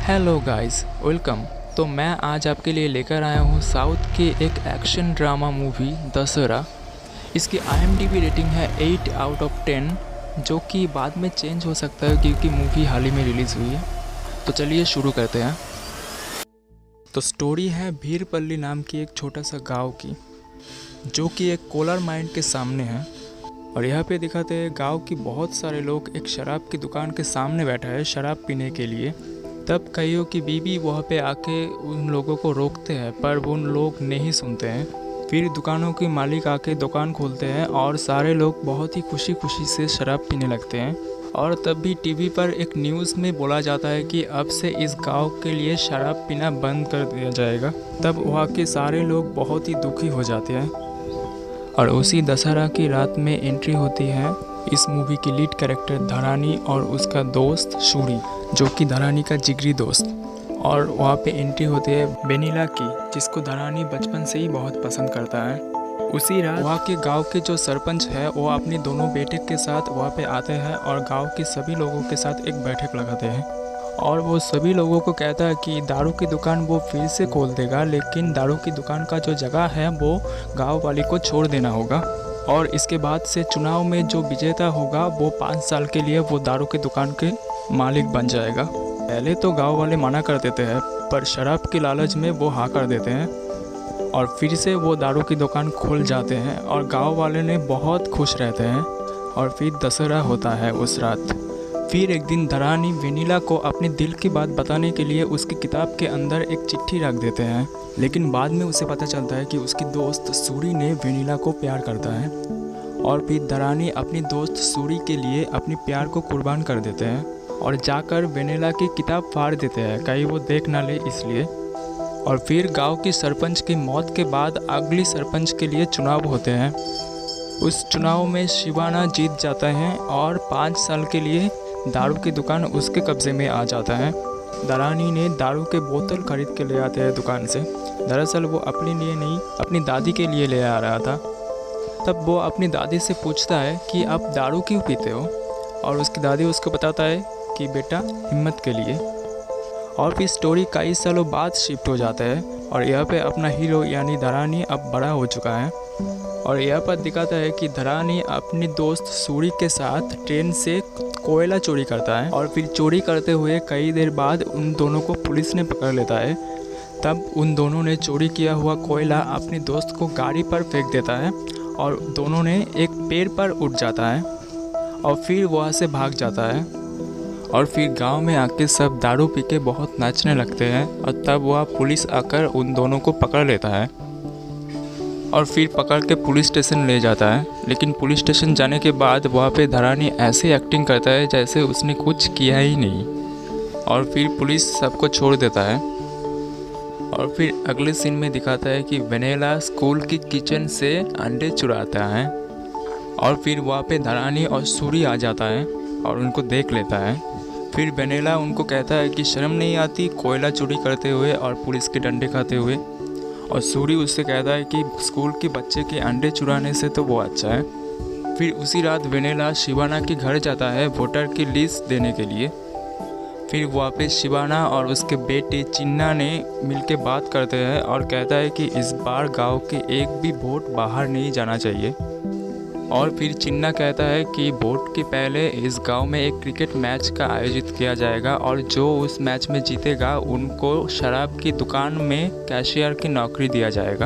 Hello guys, welcome. तो मैं आज आपके लिए लेकर आया हूँ साउथ के एक एक्शन ड्रामा मूवी दशहरा। इसकी IMDb रेटिंग है 8 आउट ऑफ 10, जो कि बाद में चेंज हो सकता है क्योंकि मूवी हाल ही में रिलीज़ हुई है। तो चलिए शुरू करते हैं। तो स्टोरी है भीरपल्ली नाम की एक छोटा सा गांव की, जो कि एक कोलार माइंड के सामने है। और यहाँ पे दिखाते हैं गांव की बहुत सारे लोग एक शराब की दुकान के सामने बैठा है शराब पीने के लिए। तब कईयों की बीवी वहाँ पे आके उन लोगों को रोकते हैं, पर वो उन लोग नहीं सुनते हैं। फिर दुकानों के मालिक आके दुकान खोलते हैं और सारे लोग बहुत ही खुशी खुशी से शराब पीने लगते हैं। और तब भी टीवी पर एक न्यूज़ में बोला जाता है कि अब से इस गांव के लिए शराब पीना बंद कर दिया जाएगा। तब वहाँ के सारे लोग बहुत ही दुखी हो जाते हैं। और उसी दशहरा की रात में एंट्री होती है इस मूवी की लीड कैरेक्टर धरानी और उसका दोस्त सूरी, जो कि धरानी का जिगरी दोस्त। और वहाँ पे एंट्री होती है वेनिला की, जिसको धरानी बचपन से ही बहुत पसंद करता है। उसी रात वहाँ के गांव के जो सरपंच है वो अपने दोनों बेटे के साथ वहाँ पे आते हैं और गांव के सभी लोगों के साथ एक बैठक लगाते हैं। और वो सभी लोगों को कहता है कि दारू की दुकान वो फिर से खोल देगा, लेकिन दारू की दुकान का जो जगह है वो गांव वाले को छोड़ देना होगा। और इसके बाद से चुनाव में जो विजेता होगा वो 5 साल के लिए वो दारू की दुकान के मालिक बन जाएगा। पहले तो गांव वाले मना कर देते हैं, पर शराब के लालच में वो हाँ कर देते हैं और फिर से वो दारू की दुकान खोल जाते हैं। और गांव वाले ने बहुत खुश रहते हैं। और फिर दशहरा होता है उस रात। फिर एक दिन धरानी वेनिला को अपने दिल की बात बताने के लिए उसकी किताब के अंदर एक चिट्ठी रख देते हैं, लेकिन बाद में उसे पता चलता है कि उसकी दोस्त सूरी ने वेनिला को प्यार करता है। और फिर धरानी अपनी दोस्त सूरी के लिए अपने प्यार को कुर्बान कर देते हैं और जाकर वेनिला की किताब फाड़ देते हैं, कहीं वो देख ना ले इसलिए। और फिर गांव की सरपंच की मौत के बाद अगली सरपंच के लिए चुनाव होते हैं। उस चुनाव में शिवाना जीत जाता है और 5 साल के लिए दारू की दुकान उसके कब्ज़े में आ जाता है। धरानी ने दारू के बोतल खरीद के ले आते हैं दुकान से। दरअसल वो अपने लिए नहीं, अपनी दादी के लिए ले आ रहा था। तब वो अपनी दादी से पूछता है कि आप दारू क्यों पीते हो, और उसकी दादी उसको बताता है कि बेटा हिम्मत के लिए। और फिर स्टोरी कई सालों बाद शिफ्ट हो जाता है और यहाँ पे अपना हीरो यानी धरानी अब बड़ा हो चुका है। और यहाँ पर दिखाता है कि धरानी अपनी दोस्त सूरी के साथ ट्रेन से कोयला चोरी करता है। और फिर चोरी करते हुए कई देर बाद उन दोनों को पुलिस ने पकड़ लेता है। तब उन दोनों ने चोरी किया हुआ कोयला अपने दोस्त को गाड़ी पर फेंक देता है और दोनों ने एक पेड़ पर उठ जाता है और फिर वहाँ से भाग जाता है। और फिर गांव में आके सब दारू पी के बहुत नाचने लगते हैं और तब वह पुलिस आकर उन दोनों को पकड़ लेता है और फिर पकड़ के पुलिस स्टेशन ले जाता है। लेकिन पुलिस स्टेशन जाने के बाद वहाँ पे धरानी ऐसे एक्टिंग करता है जैसे उसने कुछ किया ही नहीं। और फिर पुलिस सबको छोड़ देता है। और फिर अगले सीन में दिखाता है कि वेनिला स्कूल की किचन से अंडे चुराता है और फिर वहाँ पे धरानी और सूरी आ जाता है और उनको देख लेता है। फिर वेनिला उनको कहता है कि शर्म नहीं आती कोयला चोरी करते हुए और पुलिस के डंडे खाते हुए। और सूरी उससे कहता है कि स्कूल के बच्चे के अंडे चुराने से तो वो अच्छा है। फिर उसी रात वेनिला शिवाना के घर जाता है वोटर की लिस्ट देने के लिए। फिर वहाँ पे शिवाना और उसके बेटे चिन्ना ने मिलके बात करते हैं और कहता है कि इस बार गांव के एक भी वोट बाहर नहीं जाना चाहिए। और फिर चिन्ना कहता है कि वोट के पहले इस गांव में एक क्रिकेट मैच का आयोजित किया जाएगा और जो उस मैच में जीतेगा उनको शराब की दुकान में कैशियर की नौकरी दिया जाएगा।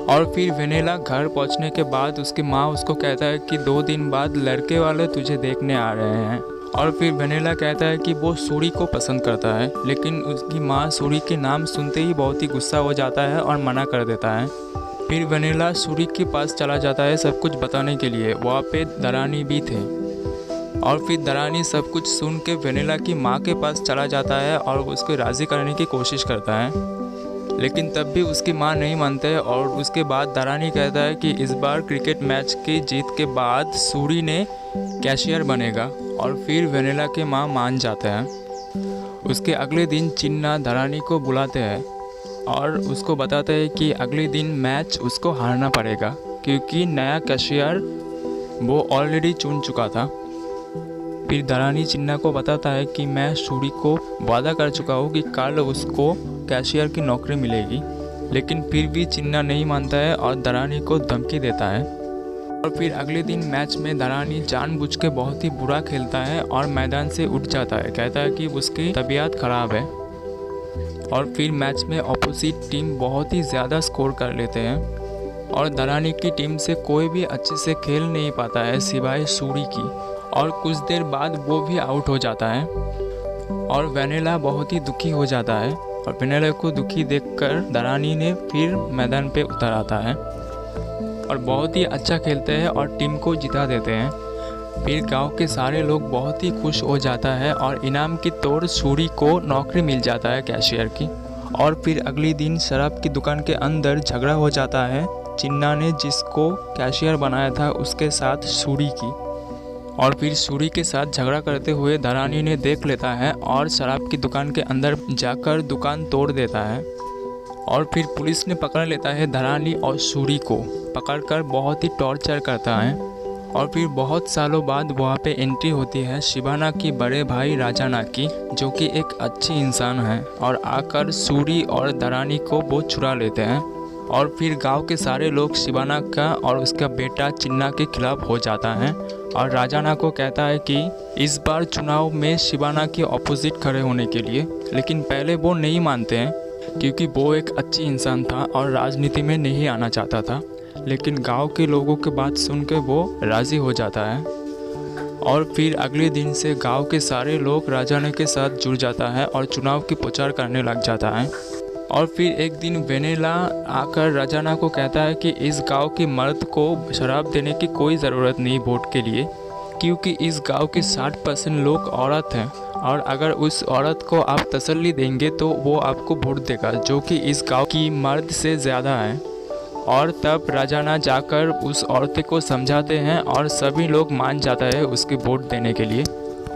और फिर वेनिला घर पहुंचने के बाद उसकी माँ उसको कहता है कि 2 दिन बाद लड़के वाले तुझे देखने आ रहे हैं। और फिर वेनिला कहता है कि वो सूरी को पसंद करता है, लेकिन उसकी माँ सूरी के नाम सुनते ही बहुत ही गुस्सा हो जाता है और मना कर देता है। फिर वेनिला सूरी के पास चला जाता है सब कुछ बताने के लिए। वहाँ पे धरानी भी थे। और फिर धरानी सब कुछ सुन के वेनिला की माँ के पास चला जाता है और उसको राज़ी करने की कोशिश करता है, लेकिन तब भी उसकी माँ नहीं मानते। और उसके बाद धरानी कहता है कि इस बार क्रिकेट मैच की जीत के बाद सूरी ने कैशियर बनेगा। और फिर वेनिला के माँ मान जाते हैं। उसके अगले दिन चिन्ना धरानी को बुलाते हैं और उसको बताते हैं कि अगले दिन मैच उसको हारना पड़ेगा क्योंकि नया कैशियर वो ऑलरेडी चुन चुका था। फिर दरानी चिन्ना को बताता है कि मैं सूरी को वादा कर चुका हूँ कि कल उसको कैशियर की नौकरी मिलेगी, लेकिन फिर भी चिन्ना नहीं मानता है और दरानी को धमकी देता है। और फिर अगले दिन मैच में दरानी जानबूझ के बहुत ही बुरा खेलता है और मैदान से उठ जाता है, कहता है कि उसकी तबीयत खराब है। और फिर मैच में अपोजिट टीम बहुत ही ज़्यादा स्कोर कर लेते हैं और दरानी की टीम से कोई भी अच्छे से खेल नहीं पाता है सिवाय सूरी की, और कुछ देर बाद वो भी आउट हो जाता है। और वेनेला बहुत ही दुखी हो जाता है और वेनेला को दुखी देखकर दरानी ने फिर मैदान पे उतर आता है और बहुत ही अच्छा खेलते हैं और टीम को जिता देते हैं। फिर गांव के सारे लोग बहुत ही खुश हो जाता है और इनाम के तौर सूरी को नौकरी मिल जाता है कैशियर की। और फिर अगले दिन शराब की दुकान के अंदर झगड़ा हो जाता है चिन्ना ने जिसको कैशियर बनाया था उसके साथ सूरी की। और फिर सूरी के साथ झगड़ा करते हुए दरानी ने देख लेता है और शराब की दुकान के अंदर जाकर दुकान तोड़ देता है। और फिर पुलिस ने पकड़ लेता है दरानी और सूरी को, पकड़कर बहुत ही टॉर्चर करता है। और फिर बहुत सालों बाद वहाँ पे एंट्री होती है शिबाना की बड़े भाई राजाना की, जो कि एक अच्छी इंसान है, और आकर सूरी और दरानी को वो छुड़ा लेते हैं। और फिर गांव के सारे लोग शिबाना का और उसका बेटा चिन्ना के खिलाफ हो जाता है और राजाना को कहता है कि इस बार चुनाव में शिबाना के ऑपोजिट खड़े होने के लिए, लेकिन पहले वो नहीं मानते हैं क्योंकि वो एक अच्छी इंसान था और राजनीति में नहीं आना चाहता था। लेकिन गांव के लोगों की बात सुनकर वो राज़ी हो जाता है और फिर अगले दिन से गांव के सारे लोग राजाना के साथ जुड़ जाता है और चुनाव की प्रचार करने लग जाता है। और फिर एक दिन वेनेला आकर राजाना को कहता है कि इस गांव के मर्द को शराब देने की कोई ज़रूरत नहीं वोट के लिए, क्योंकि इस गांव के 60% लोग औरत हैं और अगर उस औरत को आप तसल्ली देंगे तो वो आपको वोट देगा, जो कि इस गांव की मर्द से ज़्यादा है। और तब राजाना जाकर उस औरत को समझाते हैं और सभी लोग मान जाता है उसके वोट देने के लिए।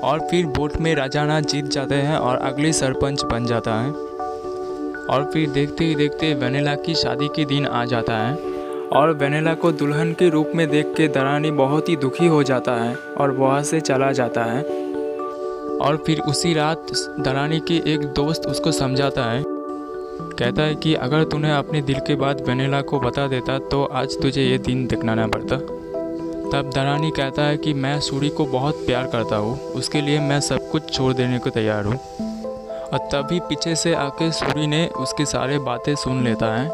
और फिर वोट में राजाना जीत जाते हैं और अगले सरपंच बन जाता है। और फिर देखते ही देखते वेनेला की शादी के दिन आ जाता है और वेनेला को दुल्हन के रूप में देख के दरानी बहुत ही दुखी हो जाता है और वहाँ से चला जाता है। और फिर उसी रात दरानी के एक दोस्त उसको समझाता है, कहता है कि अगर तूने अपने दिल की बात वेनेला को बता देता तो आज तुझे ये दिन देखना ना पड़ता। तब दरानी कहता है कि मैं सूरी को बहुत प्यार करता हूँ, उसके लिए मैं सब कुछ छोड़ देने को तैयार हूँ। और तभी पीछे से आके सूरी ने उसकी सारी बातें सुन लेता है,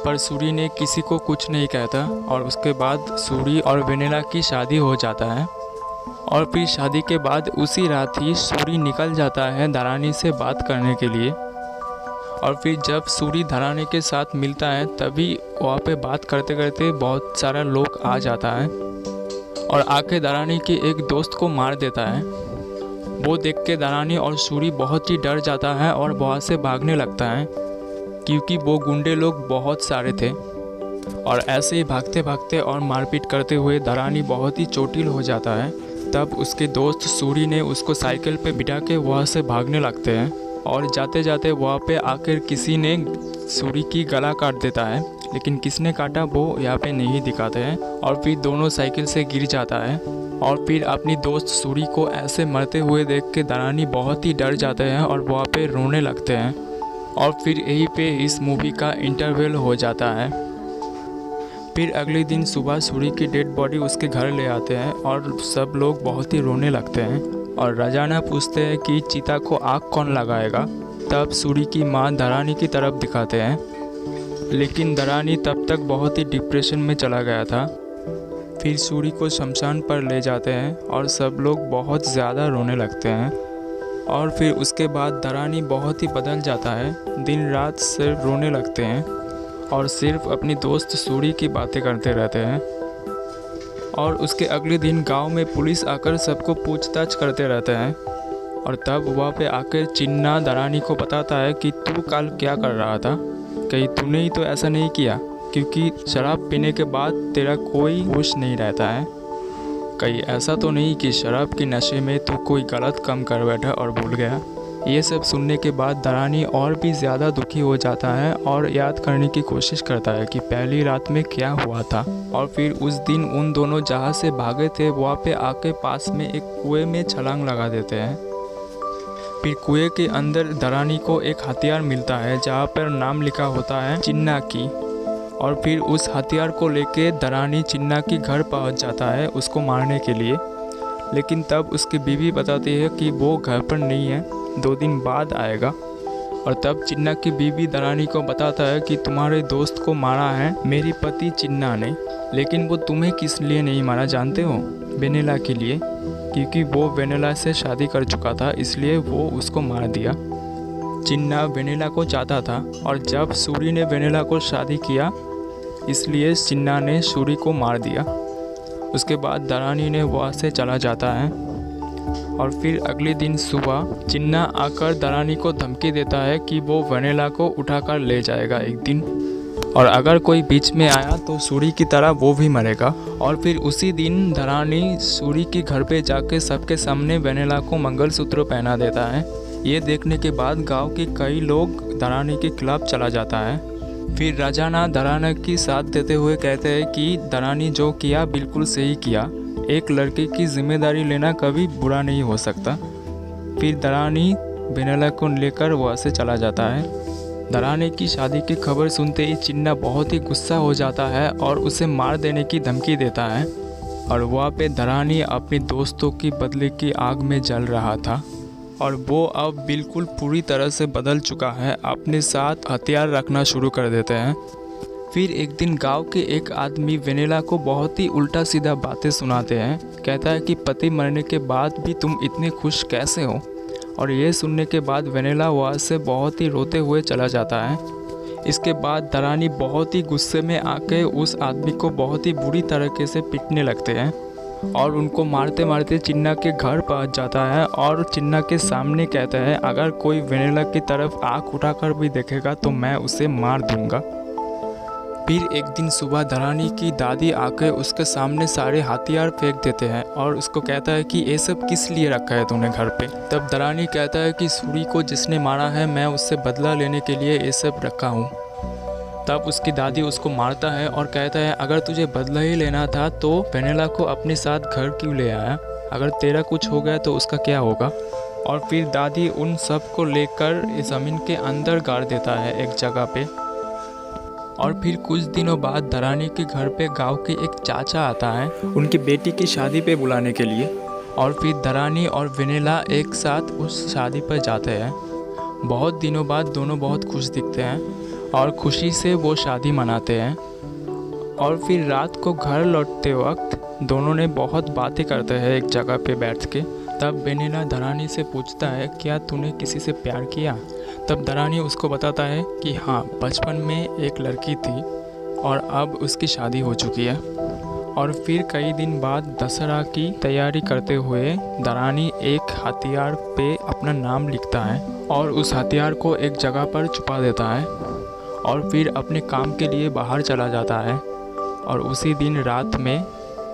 पर सूरी ने किसी को कुछ नहीं कहता। और उसके बाद सूरी और वेनेला की शादी हो जाता है। और फिर शादी के बाद उसी रात ही सूरी निकल जाता है दरानी से बात करने के लिए। और फिर जब सूरी दरानी के साथ मिलता है तभी वहाँ पे बात करते करते बहुत सारा लोग आ जाता है और आके दरानी के एक दोस्त को मार देता है। वो देख के दरानी और सूरी बहुत ही डर जाता है और वहाँ से भागने लगता है, क्योंकि वो गुंडे लोग बहुत सारे थे। और ऐसे ही भागते भागते और मारपीट करते हुए दरानी बहुत ही चोटिल हो जाता है। तब उसके दोस्त सूरी ने उसको साइकिल पे बिठा के वहाँ से भागने लगते हैं और जाते जाते वहाँ पे आकर किसी ने सूरी की गला काट देता है, लेकिन किसने काटा वो यहाँ पे नहीं दिखाते हैं। और फिर दोनों साइकिल से गिर जाता है और फिर अपनी दोस्त सूरी को ऐसे मरते हुए देख के दरानी बहुत ही डर जाते हैं और वहाँ पे रोने लगते हैं। और फिर यहीं पे इस मूवी का इंटरवल हो जाता है। फिर अगले दिन सुबह सूरी की डेड बॉडी उसके घर ले आते हैं और सब लोग बहुत ही रोने लगते हैं और राजाना पूछते हैं कि चीता को आग कौन लगाएगा। तब सूरी की माँ दरानी की तरफ दिखाते हैं, लेकिन दरानी तब तक बहुत ही डिप्रेशन में चला गया था। फिर सूरी को शमशान पर ले जाते हैं और सब लोग बहुत ज़्यादा रोने लगते हैं। और फिर उसके बाद दरानी बहुत ही बदल जाता है, दिन रात सिर्फ रोने लगते हैं और सिर्फ अपनी दोस्त सूरी की बातें करते रहते हैं। और उसके अगले दिन गांव में पुलिस आकर सबको पूछताछ करते रहते हैं और तब वहाँ पे आकर चिन्ना दरानी को बताता है कि तू कल क्या कर रहा था, कहीं तूने ही तो ऐसा नहीं किया, क्योंकि शराब पीने के बाद तेरा कोई होश नहीं रहता है। कहीं ऐसा तो नहीं कि शराब के नशे में तू कोई गलत काम कर बैठा और भूल गया। ये सब सुनने के बाद दरानी और भी ज़्यादा दुखी हो जाता है और याद करने की कोशिश करता है कि पहली रात में क्या हुआ था। और फिर उस दिन उन दोनों जहाँ से भागे थे वहाँ पे आके पास में एक कुएं में छलांग लगा देते हैं। फिर कुएं के अंदर दरानी को एक हथियार मिलता है जहाँ पर नाम लिखा होता है चिन्ना की। और फिर उस हथियार को लेके दरानी चिन्ना की घर पहुँच जाता है उसको मारने के लिए। लेकिन तब उसकी बीवी बताती है कि वो घर पर नहीं है, 2 दिन बाद आएगा। और तब चिन्ना की बीवी दरानी को बताता है कि तुम्हारे दोस्त को मारा है मेरी पति चिन्ना ने, लेकिन वो तुम्हें किस लिए नहीं मारा जानते हो? वेनेला के लिए, क्योंकि वो वेनेला से शादी कर चुका था इसलिए वो उसको मार दिया। चिन्ना वेनेला को चाहता था और जब सूरी ने वेनेला को शादी किया इसलिए चिन्ना ने सूरी को मार दिया। उसके बाद दरानी ने वहाँ से चला जाता है। और फिर अगले दिन सुबह चिन्ना आकर दरानी को धमकी देता है कि वो वेनेला को उठाकर ले जाएगा एक दिन, और अगर कोई बीच में आया तो सूरी की तरह वो भी मरेगा। और फिर उसी दिन दरानी सूरी के घर पे जाके सबके सामने वेनेला को मंगलसूत्र पहना देता है। ये देखने के बाद गांव के कई लोग दरानी के खिलाफ चला जाता है। फिर राजाना दरानी की साथ देते हुए कहते हैं कि दरानी जो किया बिल्कुल सही किया, एक लड़के की जिम्मेदारी लेना कभी बुरा नहीं हो सकता। फिर दरानी वेनेला को लेकर वहाँ से चला जाता है। दरानी की शादी की खबर सुनते ही चिन्ना बहुत ही गुस्सा हो जाता है और उसे मार देने की धमकी देता है। और वहाँ पे दरानी अपने दोस्तों की बदले की आग में जल रहा था और वो अब बिल्कुल पूरी तरह से बदल चुका है, अपने साथ हथियार रखना शुरू कर देते हैं। फिर एक दिन गांव के एक आदमी वेनेला को बहुत ही उल्टा सीधा बातें सुनाते हैं। कहता है कि पति मरने के बाद भी तुम इतने खुश कैसे हो? और ये सुनने के बाद वेनेला वहाँ से बहुत ही रोते हुए चला जाता है। इसके बाद दरानी बहुत ही गुस्से में आके उस आदमी को बहुत ही बुरी तरीके से पीटने लगते हैं और उनको मारते मारते चिन्ना के घर पहुंच जाता है और चिन्ना के सामने कहता है अगर कोई वेनेला की तरफ आँख उठाकर भी देखेगा तो मैं उसे मार दूंगा। फिर एक दिन सुबह दरानी की दादी आकर उसके सामने सारे हथियार फेंक देते हैं और उसको कहता है कि ये सब किस लिए रखा है तूने घर पे? तब दरानी कहता है कि सूरी को जिसने मारा है मैं उससे बदला लेने के लिए ये सब रखा हूँ। तब उसकी दादी उसको मारता है और कहता है अगर तुझे बदला ही लेना था तो वेनेला को अपने साथ घर क्यों ले आया? अगर तेरा कुछ हो गया तो उसका क्या होगा? और फिर दादी उन सब को लेकर ज़मीन के अंदर गाड़ देता है एक जगह पे। और फिर कुछ दिनों बाद दरानी के घर पे गांव के एक चाचा आता है उनकी बेटी की शादी पे बुलाने के लिए। और फिर दरानी और वेनेला एक साथ उस शादी पर जाते हैं। बहुत दिनों बाद दोनों बहुत खुश दिखते हैं और खुशी से वो शादी मनाते हैं। और फिर रात को घर लौटते वक्त दोनों ने बहुत बातें करते हैं एक जगह पे बैठ के। तब वेनेला दरानी से पूछता है क्या तूने किसी से प्यार किया? तब दरानी उसको बताता है कि हाँ, बचपन में एक लड़की थी और अब उसकी शादी हो चुकी है। और फिर कई दिन बाद दशहरा की तैयारी करते हुए दरानी एक हथियार पे अपना नाम लिखता है और उस हथियार को एक जगह पर छुपा देता है और फिर अपने काम के लिए बाहर चला जाता है। और उसी दिन रात में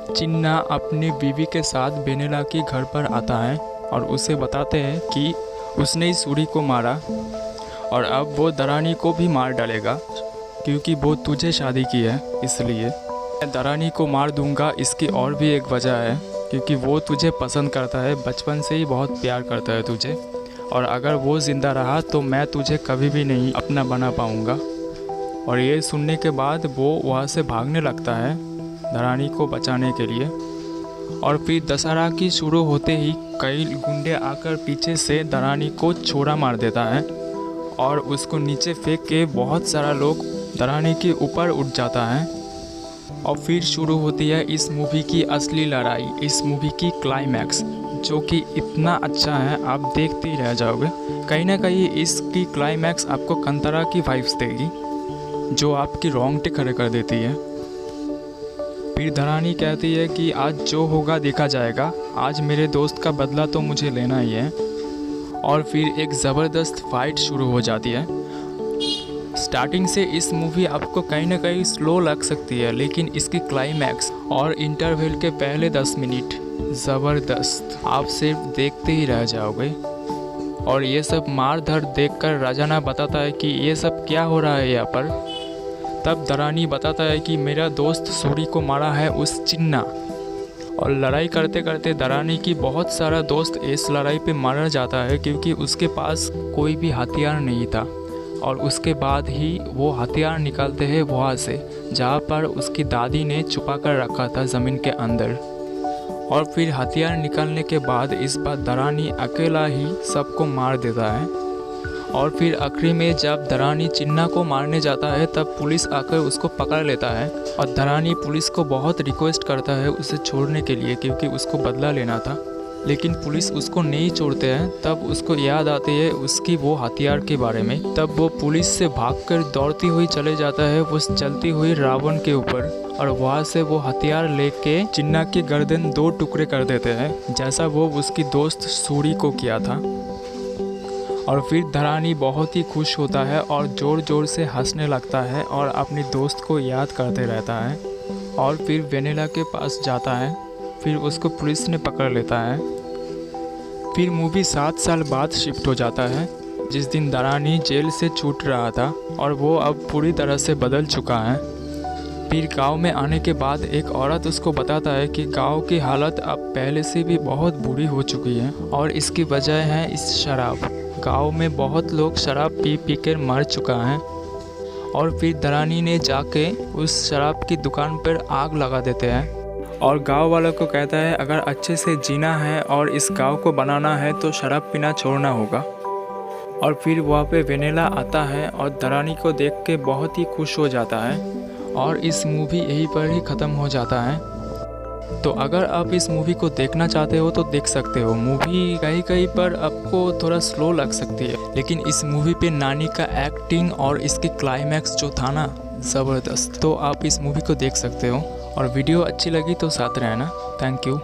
चिन्ना अपनी बीवी के साथ वेनेला के घर पर आता है और उसे बताते हैं कि उसने ही सूरी को मारा और अब वो दरानी को भी मार डालेगा क्योंकि वो तुझे शादी की है, इसलिए मैं दरानी को मार दूंगा। इसकी और भी एक वजह है क्योंकि वो तुझे पसंद करता है, बचपन से ही बहुत प्यार करता है तुझे, और अगर वो ज़िंदा रहा तो मैं तुझे कभी भी नहीं अपना बना पाऊंगा। और ये सुनने के बाद वो वहाँ से भागने लगता है दरानी को बचाने के लिए। और फिर दशहरा की शुरू होते ही कई गुंडे आकर पीछे से दरानी को छोरा मार देता है और उसको नीचे फेंक के बहुत सारा लोग दरानी के ऊपर उठ जाता है। और फिर शुरू होती है इस मूवी की असली लड़ाई, इस मूवी की क्लाइमैक्स, जो कि इतना अच्छा है आप देखते ही रह जाओगे। कहीं ना कहीं इसकी क्लाइमैक्स आपको कंतारा की वाइब्स देगी जो आपकी रोंगटे खड़े कर देती है। फिर दरानी कहती है कि आज जो होगा देखा जाएगा, आज मेरे दोस्त का बदला तो मुझे लेना ही है। और फिर एक ज़बरदस्त फाइट शुरू हो जाती है। स्टार्टिंग से इस मूवी आपको कहीं ना कहीं स्लो लग सकती है, लेकिन इसकी क्लाइमैक्स और इंटरवल के पहले 10 मिनट ज़बरदस्त, आप सिर्फ देखते ही रह जाओगे। और ये सब मार धर देखकर राजाना बताता है कि ये सब क्या हो रहा है यहाँ पर। तब दरानी बताता है कि मेरा दोस्त सूरी को मारा है उस चिन्ना। और लड़ाई करते करते दरानी की बहुत सारा दोस्त इस लड़ाई पे मारा जाता है क्योंकि उसके पास कोई भी हथियार नहीं था। और उसके बाद ही वो हथियार निकालते हैं वहाँ से जहाँ पर उसकी दादी ने छुपा कर रखा था ज़मीन के अंदर। और फिर हथियार निकालने के बाद इस बार दरानी अकेला ही सबको मार देता है। और फिर आखिरी में जब दरानी चिन्ना को मारने जाता है तब पुलिस आकर उसको पकड़ लेता है। और दरानी पुलिस को बहुत रिक्वेस्ट करता है उसे छोड़ने के लिए क्योंकि उसको बदला लेना था, लेकिन पुलिस उसको नहीं छोड़ते हैं। तब उसको याद आती है उसकी वो हथियार के बारे में। तब वो पुलिस से भागकर दौड़ती हुई चले जाता है वो चलती हुई रावण के ऊपर। और वहाँ से वो हथियार लेके चिन्ना की गर्दन 2 टुकड़े कर देते हैं जैसा वो उसकी दोस्त सूरी को किया था। और फिर दरानी बहुत ही खुश होता है और ज़ोर ज़ोर से हंसने लगता है और अपनी दोस्त को याद करते रहता है। और फिर वेनिला के पास जाता है, फिर उसको पुलिस ने पकड़ लेता है। फिर मूवी 7 साल बाद शिफ्ट हो जाता है जिस दिन दरानी जेल से छूट रहा था और वो अब पूरी तरह से बदल चुका है। फिर गांव में आने के बाद एक औरत उसको बताता है कि गांव की हालत अब पहले से भी बहुत बुरी हो चुकी है और इसकी वजह है इस शराब। गांव में बहुत लोग शराब पी पी कर मर चुका है। और फिर दरानी ने जाके उस शराब की दुकान पर आग लगा देते हैं और गांव वालों को कहता है अगर अच्छे से जीना है और इस गांव को बनाना है तो शराब पीना छोड़ना होगा। और फिर वहाँ पे वेनिला आता है और दरानी को देख के बहुत ही खुश हो जाता है। और इस मूवी यहीं पर ही ख़त्म हो जाता है। तो अगर आप इस मूवी को देखना चाहते हो तो देख सकते हो। मूवी कहीं कहीं पर आपको थोड़ा स्लो लग सकती है, लेकिन इस मूवी पे नानी का एक्टिंग और इसके क्लाइमैक्स जो था ना, ज़बरदस्त। तो आप इस मूवी को देख सकते हो। और वीडियो अच्छी लगी तो साथ रहना। Thank you.